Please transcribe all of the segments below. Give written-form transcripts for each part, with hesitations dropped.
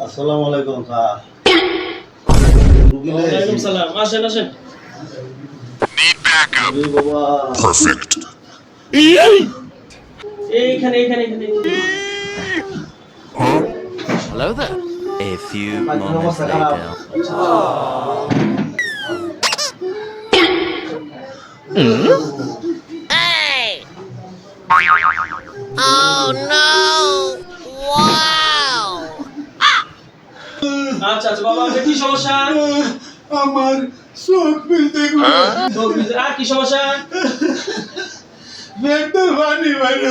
আসসালামু আলাইকুম স্যার। ওয়ালাইকুম সালাম। আসেন আসেন। বাবা Perfect. এইখানে এখানে এখানে। Hello there. A few Ay, moments vamos a ganar. later. আচ্ছা আচ্ছা বাবা, আপনার কি সমস্যা? আমার চোখ মিলতে আর কি সমস্যা? ভেতর পানি বাইরে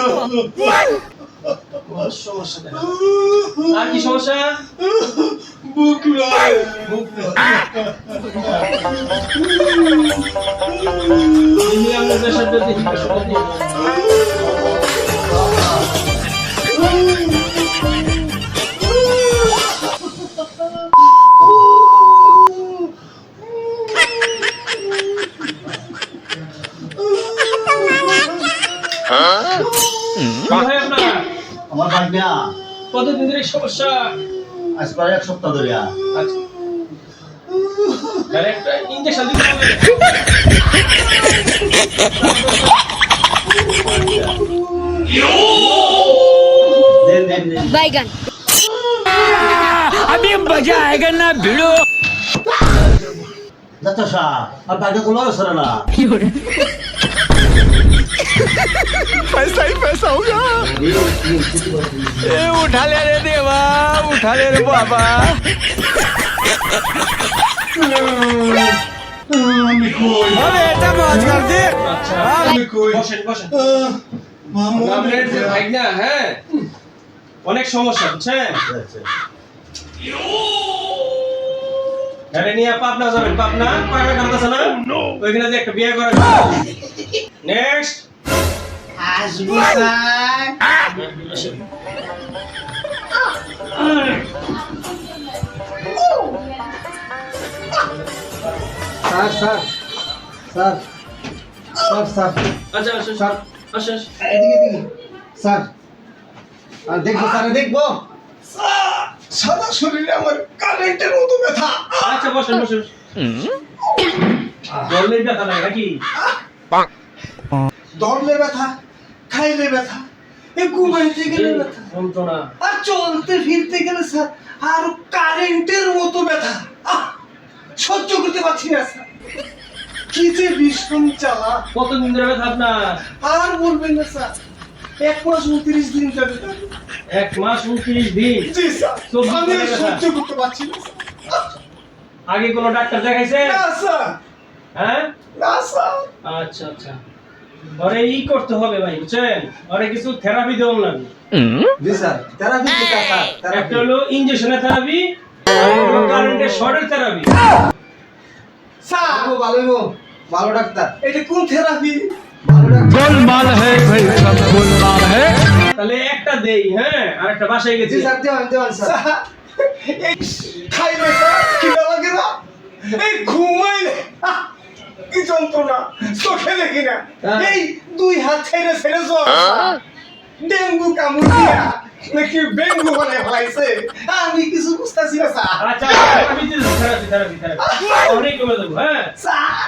সমস্যা নেই। আর কি সমস্যা? বুক লয় দেখি আমরা প্রেশার দেখি প্রেশার দেখি। ভাই আপনার আমার ভাগ্যা কতদিন ধরে এই সমস্যা? আজ প্রায় 1 সপ্তাহ ধরে। আচ্ছা, তাহলে একটা ইনজেকশন দিতে হবে। দেন দেন দেন बैगन अभी मजा आएगा ना भिड़ो। যাচ্ছা সা আর ভাগ্যা গুলো সরে না। पैसा ही पैसा होगा। ए उठा ले रे देवा, उठा ले रे बाबा। আমি কই अरे এটা मौज कर दे। আচ্ছা, আমি কই বসেন বসেন। মামু আপনার যে ভাগনা, হ্যাঁ অনেক সমস্যা বুঝছেন। আচ্ছা আরে নিয়ে পাবনা যাবেন, পাবনা পাবনা কামতাছে না ওইখানে যে একটা বিয়ে করে। নেক্সট আসবো sir. Sir sir sir sir sir আচ্ছা আচ্ছা স্যার আচ্ছা এদিকে এদিকে স্যার আর দেখবো স্যার দেখবো সাদা শরীরে আমার কারেন্টের মতো ব্যথা। আচ্ছা বসেন বসেন। জলের ব্যথা নাই নাকি? দৌড়লে ব্যথা, খাইলে ব্যথা, এই ঘুমাইতে গেলে ব্যথা, যন্ত্রণা। আর চলতে ফিরতে গেলে স্যার আর কারেন্টের মতো ব্যথা। সহ্য করতে পারছি না স্যার। কি যে ভীষণ জ্বালা। কতদিন ধরে ব্যথা আপনার? আর বলবেন না স্যার, 1 মাস 29 দিন যাবে। 1 মাস 29 দিন। জি স্যার, তো আমি আর ব্যথা? সহ্য করতে পারছি না স্যার। আগে কোনো ডাক্তার দেখাইছে? না স্যার, হ্যাঁ না স্যার। আচ্ছা আচ্ছা, ওরে ই করতে হবে ভাই বুঝছেন, ওরে কিছু থেরাপি দেওয়া লাগবে। জি স্যার, থেরাপি দিতে স্যার, একটা হলো ইনজেকশনের থেরাপি, আর একটা হলো কারেন্টের শর্টের থেরাপি। স্যার ভালো ভালো ডাক্তার। এটা কোন থেরাপি? ভালো ডাক্তার। गोलमाल है भाई, सब गोलमाल है। তাহলে একটা দেই, হ্যাঁ আর একটা বাসায় গেছি। জি স্যার, দেওয়ান স্যার। এই খাইলে স্যার খিদা লাগে না, এই ঘুমাইলে কি যন্ত্রণা, চোখে দেখি না, এই 2 হাত ছেড়ে ছেড়ে জ্বর, ডেঙ্গু কামড় দিয়া নাকি ডেঙ্গু বানায় ফেলাইছে, আমি কিছু বুঝতেছি না স্যার। আচ্ছা থেরাপি দিই, থেরাপি অনেক কমে দেবো। হ্যাঁ স্যার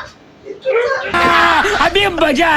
अभी मजा